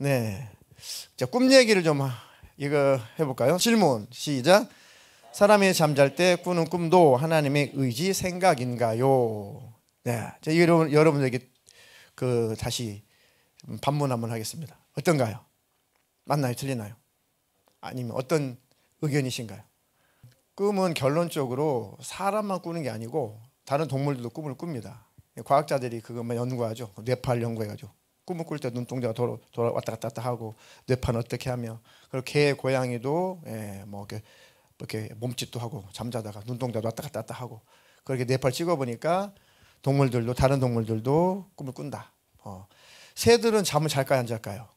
네. 자, 꿈 얘기를 좀 이거 해볼까요? 질문 시작. 사람이 잠잘 때 꾸는 꿈도 하나님의 의지 생각인가요? 네. 자, 여러분에게 다시 반문 한번 하겠습니다. 어떤가요? 맞나요? 틀리나요? 아니면 어떤 의견이신가요? 꿈은 결론적으로 사람만 꾸는 게 아니고 다른 동물들도 꿈을 꿉니다. 과학자들이 그것만 연구하죠. 뇌파를 연구해가지고 꿈을 꿀 때 눈동자가 돌아 왔다 갔다 하고 뇌파는 어떻게 하며, 그리고 개, 고양이도 뭐 이렇게 몸짓도 하고 잠자다가 눈동자도 왔다 갔다 하고, 그렇게 뇌파를 찍어보니까 동물들도, 다른 동물들도 꿈을 꾼다. 새들은 잠을 잘까요, 안 잘까요?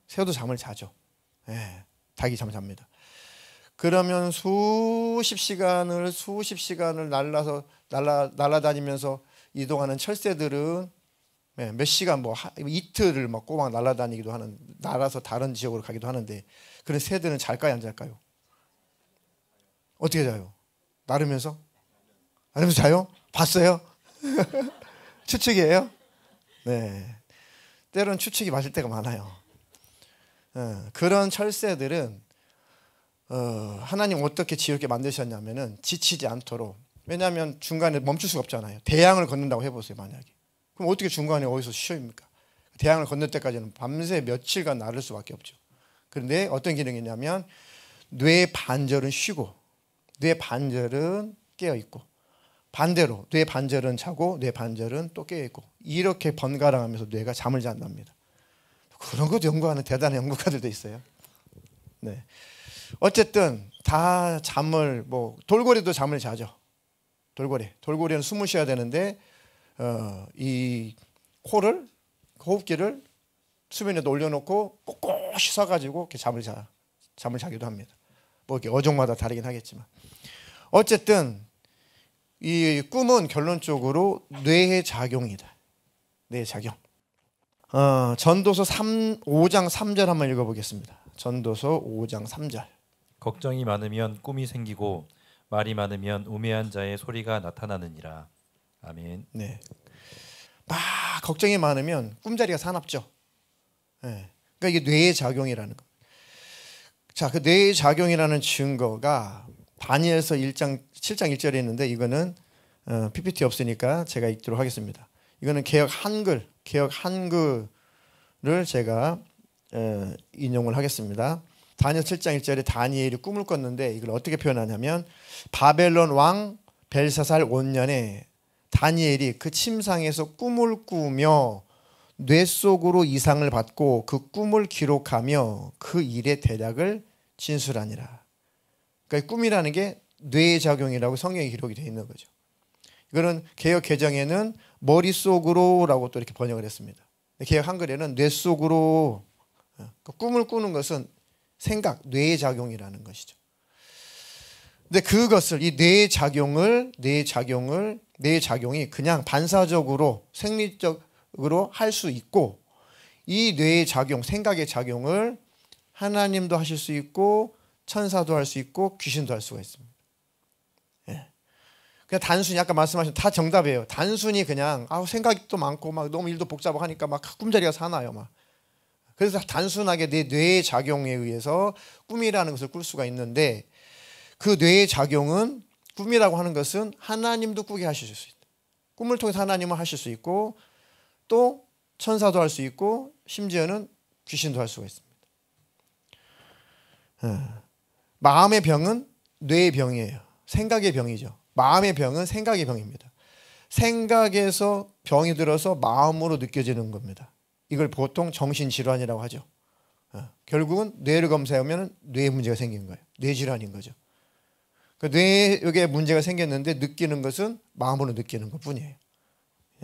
새도 잠을 자죠. 닭이 잠을 잡니다. 그러면 수십 시간을 날아다니면서 이동하는 철새들은 몇 시간, 뭐 이틀을 막 꼬박 날아다니기도 하는, 날아서 다른 지역으로 가기도 하는데, 그런 새들은 잘까요, 안 잘까요? 어떻게 자요? 나르면서 자요? 봤어요? 추측이에요? 네. 때로는 추측이 맞을 때가 많아요. 그런 철새들은 하나님 어떻게 지혜롭게 만드셨냐면은 지치지 않도록, 왜냐하면 중간에 멈출 수가 없잖아요. 대양을 걷는다고 해보세요, 만약에. 그럼 어떻게 중간에 어디서 쉬어입니까? 대양을 건널 때까지는 밤새 며칠간 나를 수밖에 없죠. 그런데 어떤 기능이 있냐면 뇌 반절은 쉬고 뇌 반절은 깨어있고, 반대로 뇌 반절은 자고 뇌 반절은 또 깨어있고, 이렇게 번갈아가면서 뇌가 잠을 잔답니다. 그런 것도 연구하는 대단한 연구가들도 있어요. 네. 어쨌든 다 잠을, 뭐 돌고래도 잠을 자죠. 돌고래는 숨을 쉬어야 되는데 이 코를, 호흡기를 수면에도 올려놓고 꼿꼿이 서가지고 이렇게 잠을 자기도 합니다. 뭐 이렇게 어종마다 다르긴 하겠지만, 어쨌든 이 꿈은 결론적으로 뇌의 작용이다. 뇌의 작용. 전도서 5장 3절 한번 읽어보겠습니다. 전도서 5장 3절. 걱정이 많으면 꿈이 생기고 말이 많으면 우매한 자의 소리가 나타나느니라. 아멘. 네. 막 걱정이 많으면 꿈자리가 사납죠. 네. 그러니까 이게 뇌의 작용이라는 거. 자, 그 뇌의 작용이라는 증거가 다니엘서 7장 1절에 있는데, 이거는 PPT 없으니까 제가 읽도록 하겠습니다. 이거는 개역 한글을 제가 인용을 하겠습니다. 다니엘 7장 1절에 다니엘이 꿈을 꿨는데, 이걸 어떻게 표현하냐면, 바벨론 왕 벨사살 5년에 다니엘이 그 침상에서 꿈을 꾸며 뇌 속으로 이상을 받고 그 꿈을 기록하며 그 일의 대략을 진술하니라. 그러니까 꿈이라는 게 뇌의 작용이라고 성경에 기록이 되어 있는 거죠. 이거는 개역 개정에는 머릿속으로라고 또 이렇게 번역을 했습니다. 개역 한글에는 뇌 속으로, 꿈을 꾸는 것은 생각, 뇌의 작용이라는 것이죠. 근데 그것을, 이 뇌의 작용이 그냥 반사적으로 생리적으로 할 수 있고, 이 뇌의 작용, 생각의 작용을 하나님도 하실 수 있고 천사도 할 수 있고 귀신도 할 수가 있습니다. 그냥 단순히 아까 말씀하신 다 정답이에요. 단순히 그냥 생각이 또 많고 막 너무 일도 복잡하고 하니까 막 꿈자리가 사나요, 막. 그래서 단순하게 내 뇌의 작용에 의해서 꿈이라는 것을 꿀 수가 있는데, 그 뇌의 작용은, 꿈이라고 하는 것은 하나님도 꾸게 하실 수 있다. 꿈을 통해서 하나님은 하실 수 있고, 또 천사도 할 수 있고, 심지어는 귀신도 할 수가 있습니다. 마음의 병은 뇌의 병이에요. 생각의 병이죠. 마음의 병은 생각의 병입니다. 생각에서 병이 들어서 마음으로 느껴지는 겁니다. 이걸 보통 정신질환이라고 하죠. 결국은 뇌를 검사하면 뇌에 문제가 생긴 거예요. 뇌질환인 거죠. 뇌에 문제가 생겼는데 느끼는 것은 마음으로 느끼는 것뿐이에요.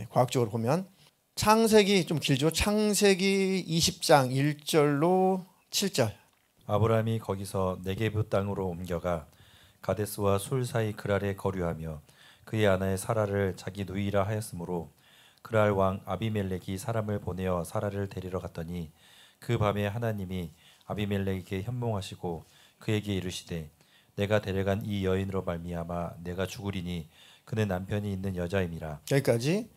과학적으로 보면 창세기 좀 길죠. 창세기 20장 1절로 7절. 아브라함이 거기서 네게브 땅으로 옮겨가 가데스와 술 사이 그랄에 거류하며 그의 아내 사라를 자기 누이라 하였으므로 그랄 왕 아비멜렉이 사람을 보내어 사라를 데리러 갔더니 그 밤에 하나님이 아비멜렉에게 현몽하시고 그에게 이르시되 내가 데려간 이 여인으로 말미암아 내가 죽으리니 그는 남편이 있는 여자임이라. 여기까지.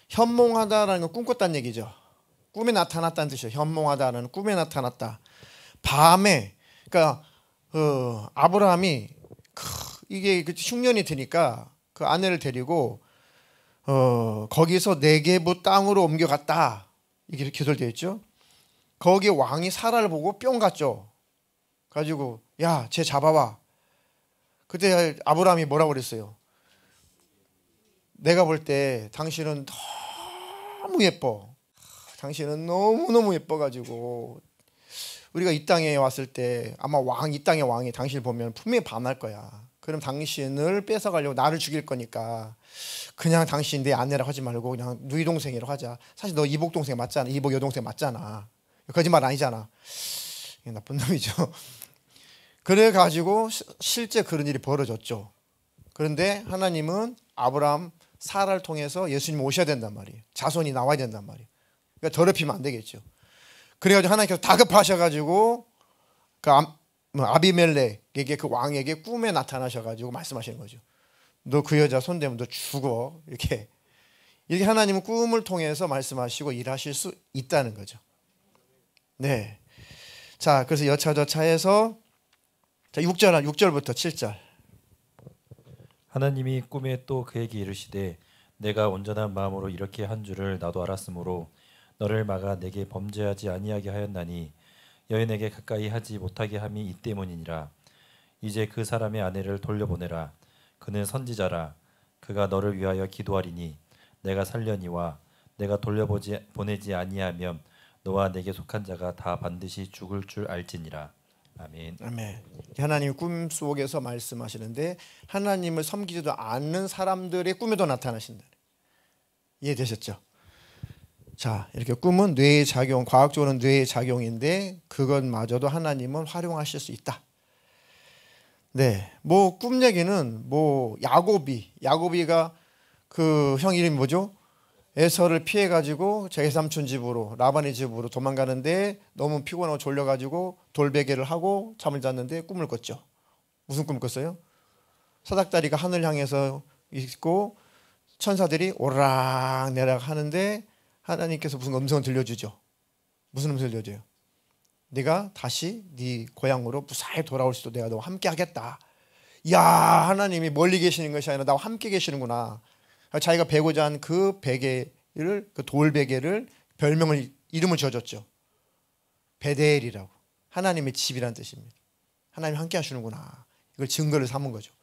현몽하다라는 건 꿈꿨다는 얘기죠. 꿈에 나타났다는 뜻이에요. 현몽하다는 꿈에 나타났다. 밤에 그러니까 아브라함이 이게 흉년이 드니까 그 아내를 데리고 거기서 네게부 땅으로 옮겨갔다. 이게 기술되어 있죠. 거기 왕이 사라를 보고 뿅 갔죠. 가지고 야, 쟤 잡아와. 그때 아브라함이 뭐라고 그랬어요? 내가 볼 때 당신은 너무 예뻐. 당신은 너무너무 예뻐가지고 우리가 이 땅에 왔을 때 아마 이 땅의 왕이 당신을 보면 분명히 반할 거야. 그럼 당신을 뺏어가려고 나를 죽일 거니까 그냥 당신 내 아내라고 하지 말고 그냥 누이 동생이라고 하자. 사실 너 이복 동생 맞잖아. 이복 여동생 맞잖아. 거짓말 아니잖아. 나쁜 놈이죠. 그래가지고 실제 그런 일이 벌어졌죠. 그런데 하나님은 아브라함 사라를 통해서 예수님 오셔야 된단 말이에요. 자손이 나와야 된단 말이에요. 그러니까 더럽히면 안 되겠죠. 그래가지고 하나님께서 다급하셔가지고 그 아비멜렉에게 그 왕에게 꿈에 나타나셔가지고 말씀하시는 거죠. 너 그 여자 손대면 너 죽어. 이렇게 하나님은 꿈을 통해서 말씀하시고 일하실 수 있다는 거죠. 네. 자, 그래서 여차저차해서 6절부터 7절. 하나님이 꿈에 또 그에게 이르시되 내가 온전한 마음으로 이렇게 한 줄을 나도 알았으므로 너를 막아 내게 범죄하지 아니하게 하였나니 여인에게 가까이 하지 못하게 함이 이 때문이니라. 이제 그 사람의 아내를 돌려보내라. 그는 선지자라. 그가 너를 위하여 기도하리니 내가 살려니와 내가 보내지 아니하면 너와 내게 속한 자가 다 반드시 죽을 줄 알지니라. 아멘. 아멘. 하나님 꿈속에서 말씀하시는데 하나님을 섬기지도 않는 사람들의 꿈에도 나타나신다. 이해되셨죠? 자, 이렇게 꿈은 뇌의 작용, 과학적으로는 뇌의 작용인데 그것마저도 하나님은 활용하실 수 있다. 네, 뭐 꿈 얘기는 뭐 야고비가 그 형 이름이 뭐죠? 에서를 피해 가지고 제 삼촌 집으로 라반의 집으로 도망가는데 너무 피곤하고 졸려 가지고 돌베개를 하고 잠을 잤는데 꿈을 꿨죠. 무슨 꿈을 꿨어요? 사닥다리가 하늘 향해서 있고 천사들이 오락내락 하는데 하나님께서 무슨 음성을 들려주죠. 무슨 음성을 들려줘요? 네가 다시 네 고향으로 무사히 돌아올 수도 내가 너와 함께 하겠다. 이야, 하나님이 멀리 계시는 것이 아니라 나와 함께 계시는구나. 자기가 베고자 한 그 베개를, 그 돌베개를 이름을 지어줬죠. 베델이라고. 하나님의 집이란 뜻입니다. 하나님이 함께 하시는구나. 이걸 증거를 삼은 거죠.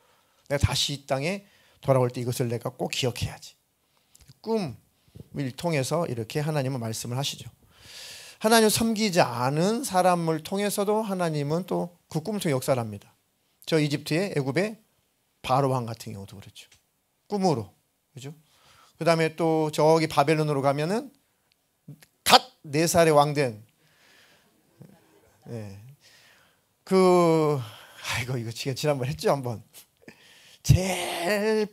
내가 다시 이 땅에 돌아올 때 이것을 내가 꼭 기억해야지. 꿈을 통해서 이렇게 하나님은 말씀을 하시죠. 하나님을 섬기지 않은 사람을 통해서도 하나님은 또 그 꿈을 통해 역사를 합니다. 저 이집트의 애굽의 바로 왕 같은 경우도 그렇죠. 꿈으로. 그죠? 그 다음에 또 저기 바벨론으로 가면은 갓 4살의 왕된 이거 제가 지난번 했죠 한번. 제일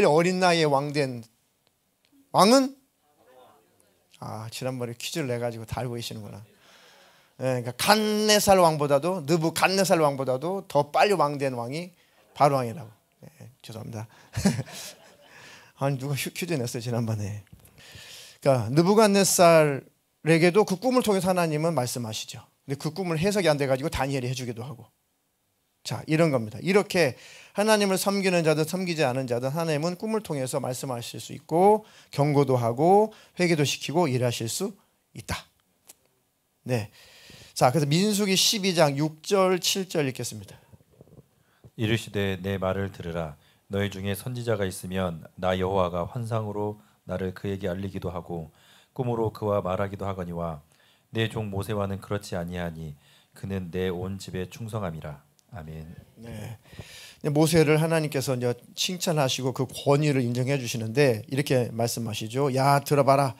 어린 나이에 왕된 왕은 지난번에 퀴즈를 내가지고 다 알고 계시는구나. 그러니까 갓네살 왕보다도 느부갓네살 왕보다도 더 빨리 왕된 왕이 바로 왕이라고. 죄송합니다. 누가 퀴즈 냈어요 지난번에. 그러니까 느부갓네살에게도 그 꿈을 통해서 하나님은 말씀하시죠. 근데 그 꿈을 해석이 안 돼가지고 다니엘이 해주기도 하고. 자, 이런 겁니다. 이렇게 하나님을 섬기는 자든 섬기지 않은 자든 하나님은 꿈을 통해서 말씀하실 수 있고 경고도 하고 회개도 시키고 일하실 수 있다. 네. 자, 그래서 민수기 12장 6절 7절 읽겠습니다. 이르시되 내 말을 들으라. 너희 중에 선지자가 있으면 나 여호와가 환상으로 나를 그에게 알리기도 하고 꿈으로 그와 말하기도 하거니와 내 종 모세와는 그렇지 아니하니 그는 내 온 집에 충성함이라. 아멘. 네. 모세를 하나님께서 이제 칭찬하시고 그 권위를 인정해 주시는데 이렇게 말씀하시죠. 야, 들어봐라.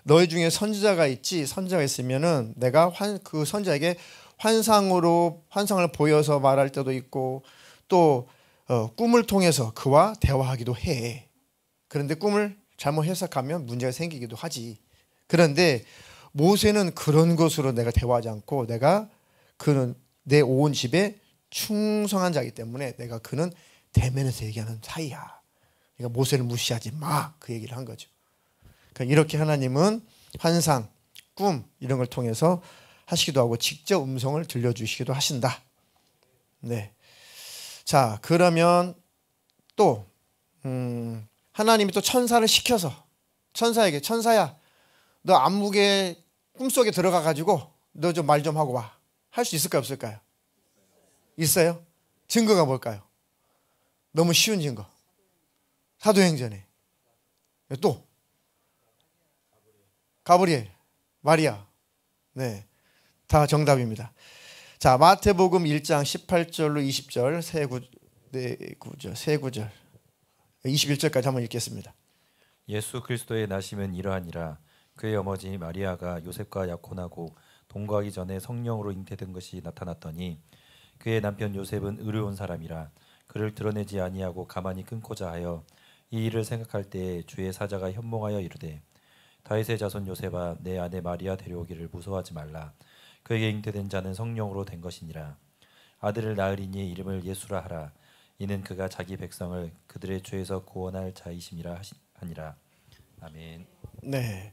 너희 중에 선지자가 있지. 선지자가 있으면은 내가 그 선지자에게 환상을 보여서 말할 때도 있고 또 꿈을 통해서 그와 대화하기도 해. 그런데 꿈을 잘못 해석하면 문제가 생기기도 하지. 그런데 모세는 그런 것으로 내가 대화하지 않고 그는 내 온 집에 충성한 자이기 때문에 그는 대면에서 얘기하는 사이야. 그러니까 모세를 무시하지 마. 그 얘기를 한 거죠. 그러니까 이렇게 하나님은 환상, 꿈 이런 걸 통해서 하시기도 하고 직접 음성을 들려주시기도 하신다. 네. 자, 그러면 또 하나님이 또 천사를 시켜서 천사에게 천사야, 너 안목에 꿈속에 들어가 가지고 너 좀 말 좀 하고 와. 할 수 있을까요, 없을까요? 있어요? 증거가 뭘까요? 너무 쉬운 증거. 사도행전에. 또 가브리엘, 마리아. 네, 다 정답입니다. 자, 마태복음 1장 18절로 20절 세 구절 21절까지 한번 읽겠습니다. 예수 그리스도의 나심은 이러하니라. 그의 어머니 마리아가 요셉과 약혼하고 동거하기 전에 성령으로 잉태된 것이 나타났더니 그의 남편 요셉은 의로운 사람이라 그를 드러내지 아니하고 가만히 끊고자 하여 이 일을 생각할 때에 주의 사자가 현몽하여 이르되 다윗의 자손 요셉아, 내 아내 마리아 데려오기를 무서워하지 말라. 그에게 잉태된 자는 성령으로 된 것이니라. 아들을 낳으리니 이름을 예수라 하라. 이는 그가 자기 백성을 그들의 죄에서 구원할 자이심이라 하니라. 아멘. 네.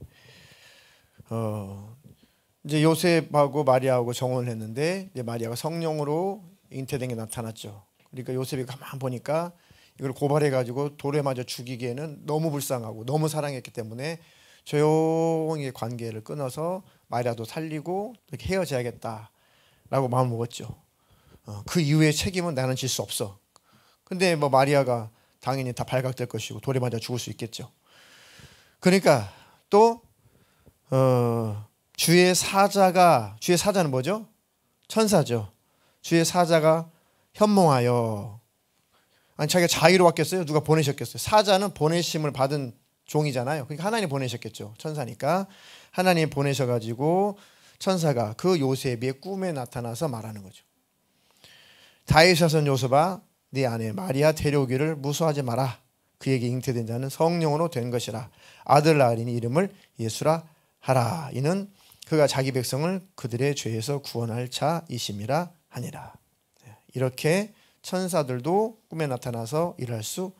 이제 요셉하고 마리아하고 정혼을 했는데 이제 마리아가 성령으로 잉태된 게 나타났죠. 그러니까 요셉이 가만 보니까 이걸 고발해 가지고 돌에 맞아 죽이기에는 너무 불쌍하고 너무 사랑했기 때문에 조용히 관계를 끊어서 마리아도 살리고 이렇게 헤어져야겠다라고 마음 먹었죠. 그 이후의 책임은 나는 질 수 없어. 근데 뭐 마리아가 당연히 다 발각될 것이고 돌에 맞아 죽을 수 있겠죠. 그러니까 또 주의 사자는 뭐죠? 천사죠. 주의 사자가 현몽하여, 아니 자기가 자의로 왔겠어요? 누가 보내셨겠어요? 사자는 보내심을 받은 종이잖아요. 그러니까 하나님 보내셨겠죠. 천사니까 하나님 보내셔가지고 천사가 그 요셉의 꿈에 나타나서 말하는 거죠. 다윗의 자손 요셉아, 네 아내 마리아 데려오기를 무서워하지 마라. 그에게 잉태된 자는 성령으로 된 것이라. 아들 낳으리니 이름을 예수라 하라. 이는 그가 자기 백성을 그들의 죄에서 구원할 자이심이라 하니라. 이렇게 천사들도 꿈에 나타나서 일할 수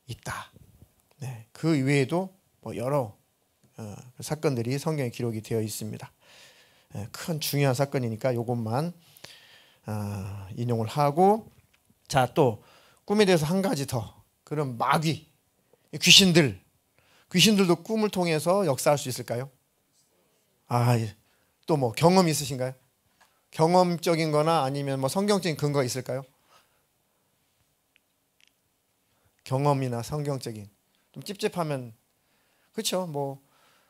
있다. 네, 그 이외에도 뭐 여러 사건들이 성경에 기록이 되어 있습니다. 큰 중요한 사건이니까 이것만 인용을 하고, 자, 또 꿈에 대해서 한 가지 더. 그럼 마귀, 귀신들도 꿈을 통해서 역사할 수 있을까요? 또 뭐 경험 있으신가요? 경험적인 거나 아니면 뭐 성경적인 근거가 있을까요? 경험이나 성경적인. 좀 찝찝하면, 그렇죠. 뭐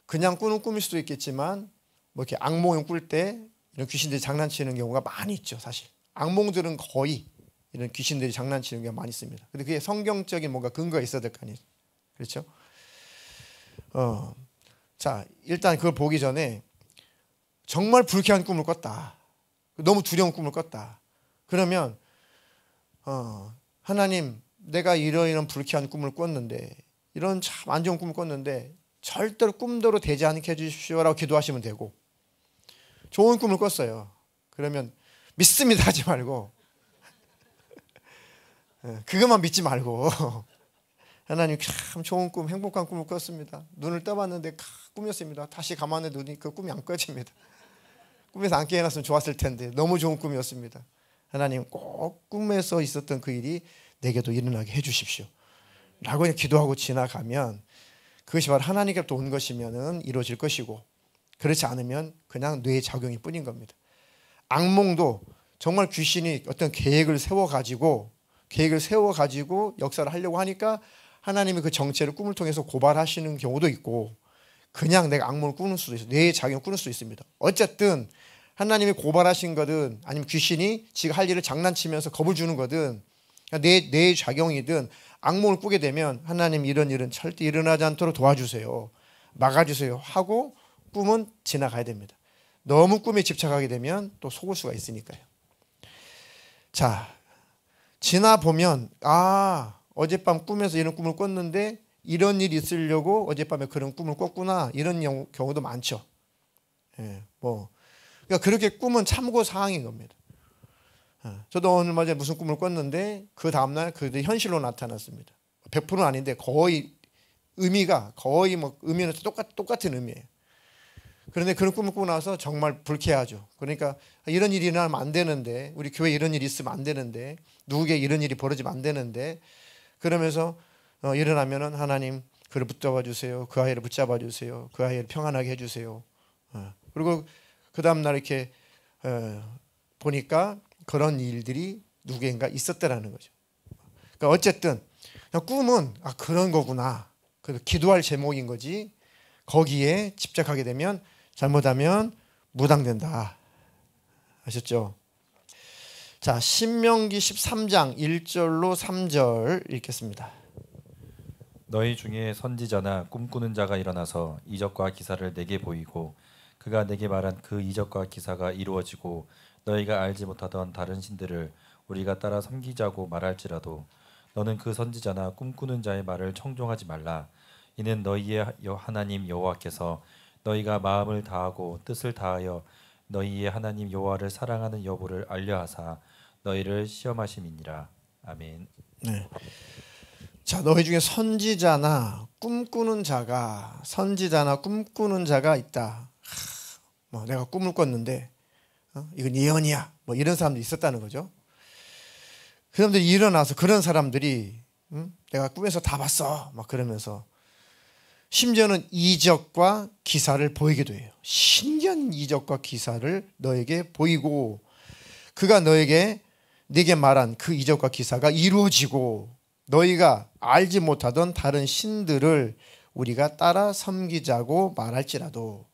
그냥 꾸는 꿈일 수도 있겠지만 뭐 이렇게 악몽을 꿀 때 이런 귀신들이 장난치는 경우가 많이 있죠. 사실 악몽들은 거의 이런 귀신들이 장난치는 경우가 많이 있습니다. 근데 그게 성경적인 뭔가 근거가 있어야 될 거 아니에요. 그렇죠? 자, 일단 그걸 보기 전에 정말 불쾌한 꿈을 꿨다. 너무 두려운 꿈을 꿨다. 그러면 하나님, 내가 이런 불쾌한 꿈을 꿨는데, 이런 참 안 좋은 꿈을 꿨는데 절대로 꿈대로 되지 않게 해주십시오라고 기도하시면 되고, 좋은 꿈을 꿨어요. 그러면 믿습니다 하지 말고 그것만 믿지 말고 하나님, 참 좋은 꿈, 행복한 꿈을 꿨습니다. 눈을 떠봤는데 꿈이었습니다. 다시 감안해 눈이 그 꿈이 안 꺼집니다. 꿈에서 안 깨어났으면 좋았을 텐데 너무 좋은 꿈이었습니다. 하나님, 꼭 꿈에서 있었던 그 일이 내게도 일어나게 해주십시오 라고 기도하고 지나가면 그것이 바로 하나님께로부터 온 것이면 이루어질 것이고, 그렇지 않으면 그냥 뇌의 작용일 뿐인 겁니다. 악몽도 정말 귀신이 어떤 계획을 세워가지고 역사를 하려고 하니까 하나님이 그 정체를 꿈을 통해서 고발하시는 경우도 있고, 그냥 내가 악몽을 꾸는 수도 있어요. 뇌의 작용을 꾸는 수도 있습니다. 어쨌든 하나님이 고발하신 거든 아니면 귀신이 지가 할 일을 장난치면서 겁을 주는 거든 뇌의 작용이든 악몽을 꾸게 되면 하나님, 이런 일은 절대 일어나지 않도록 도와주세요, 막아주세요 하고 꿈은 지나가야 됩니다. 너무 꿈에 집착하게 되면 또 속을 수가 있으니까요. 자, 지나보면 어젯밤 꿈에서 이런 꿈을 꿨는데 이런 일이 있으려고 어젯밤에 그런 꿈을 꿨구나, 이런 경우도 많죠. 그러니까 그렇게 꿈은 참고 사항인 겁니다. 저도 오늘 맞아 무슨 꿈을 꿨는데 그 다음날 그게 현실로 나타났습니다. 100%는 아닌데 거의 의미는 똑같은 의미예요. 그런데 그런 꿈을 꾸고 나서 정말 불쾌하죠. 그러니까 이런 일이 일어나면 안 되는데, 우리 교회에 이런 일이 있으면 안 되는데, 누구에게 이런 일이 벌어지면 안 되는데, 그러면서 일어나면은 하나님 그를 붙잡아 주세요. 그 아이를 붙잡아 주세요. 그 아이를 평안하게 해주세요. 그리고 그 다음날 이렇게 보니까 그런 일들이 누구인가 있었다라는 거죠. 그러니까 어쨌든 꿈은 그런 거구나. 그래서 기도할 제목인 거지. 거기에 집착하게 되면 잘못하면 무당된다. 아셨죠? 자, 신명기 13장 1절로 3절 읽겠습니다. 너희 중에 선지자나 꿈꾸는 자가 일어나서 이적과 기사를 내게 보이고 그가 내게 말한 그 이적과 기사가 이루어지고 너희가 알지 못하던 다른 신들을 우리가 따라 섬기자고 말할지라도 너는 그 선지자나 꿈꾸는 자의 말을 청종하지 말라. 이는 너희의 하나님 여호와께서 너희가 마음을 다하고 뜻을 다하여 너희의 하나님 여호와를 사랑하는 여부를 알려하사 너희를 시험하심이니라. 아멘. 네. 자, 너희 중에 선지자나 꿈꾸는 자가 있다. 뭐 내가 꿈을 꿨는데 이건 예언이야. 뭐 이런 사람들이 있었다는 거죠. 그 사람들이 일어나서 그런 사람들이 내가 꿈에서 다 봤어. 막 그러면서 심지어는 이적과 기사를 보이기도 해요. 신기한 이적과 기사를 너에게 보이고 그가 내게 말한 그 이적과 기사가 이루어지고 너희가 알지 못하던 다른 신들을 우리가 따라 섬기자고 말할지라도.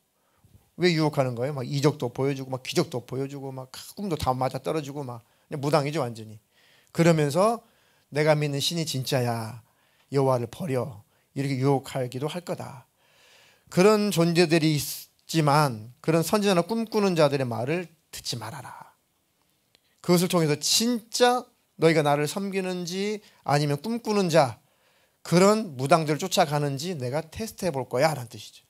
왜 유혹하는 거예요? 막 이적도 보여주고 막 기적도 보여주고 막 꿈도 다 맞아 떨어지고 막 무당이죠 완전히. 그러면서 내가 믿는 신이 진짜야. 여호와를 버려. 이렇게 유혹하기도 할 거다. 그런 존재들이 있지만 그런 선지자나 꿈꾸는 자들의 말을 듣지 말아라. 그것을 통해서 진짜 너희가 나를 섬기는지 아니면 꿈꾸는 자 그런 무당들을 쫓아가는지 내가 테스트해 볼 거야 라는 뜻이죠.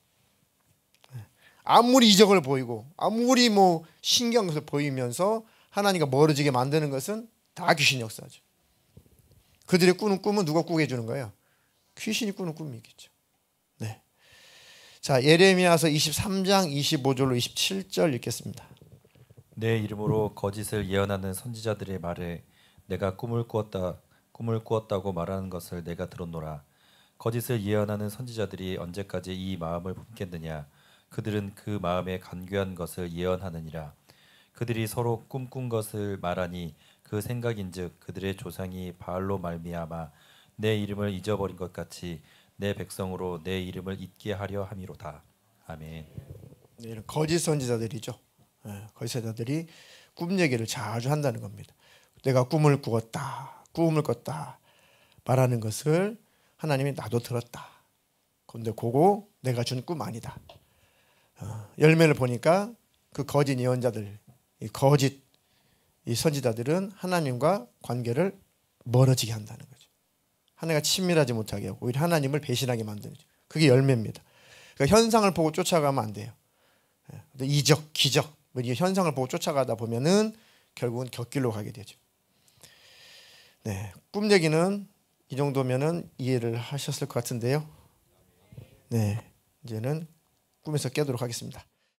아무리 이적을 보이고 아무리 뭐 신기한 것을 보이면서 하나님과 멀어지게 만드는 것은 다 귀신 역사죠. 그들이 꾸는 꿈은 누가 꾸게 해주는 거예요? 귀신이 꾸는 꿈이겠죠. 네. 자, 예레미야서 23장 25절로 27절 읽겠습니다. 내 이름으로 거짓을 예언하는 선지자들의 말에 내가 꿈을 꾸었다고 말하는 것을 내가 들었노라. 거짓을 예언하는 선지자들이 언제까지 이 마음을 품겠느냐? 그들은 그 마음에 간교한 것을 예언하느니라. 그들이 서로 꿈꾼 것을 말하니 그 생각인즉 그들의 조상이 바알로 말미암아 내 이름을 잊어버린 것 같이 내 백성으로 내 이름을 잊게 하려 함이로다. 아멘. 네, 거짓 선지자들이죠. 거짓 선지자들이 꿈 얘기를 자주 한다는 겁니다. 내가 꿈을 꿨다 말하는 것을 하나님이 나도 들었다. 그런데 그거 내가 준 꿈 아니다. 열매를 보니까 그 거짓 예언자들, 이 선지자들은 하나님과 관계를 멀어지게 한다는 거죠. 하나님과 친밀하지 못하게 하고 오히려 하나님을 배신하게 만드는 거죠. 그게 열매입니다. 그러니까 현상을 보고 쫓아가면 안 돼요. 이적, 기적, 이 현상을 보고 쫓아가다 보면은 결국은 곁길로 가게 되죠. 네, 꿈 얘기는 이 정도면은 이해를 하셨을 것 같은데요. 네, 이제는 꿈에서 깨도록 하겠습니다.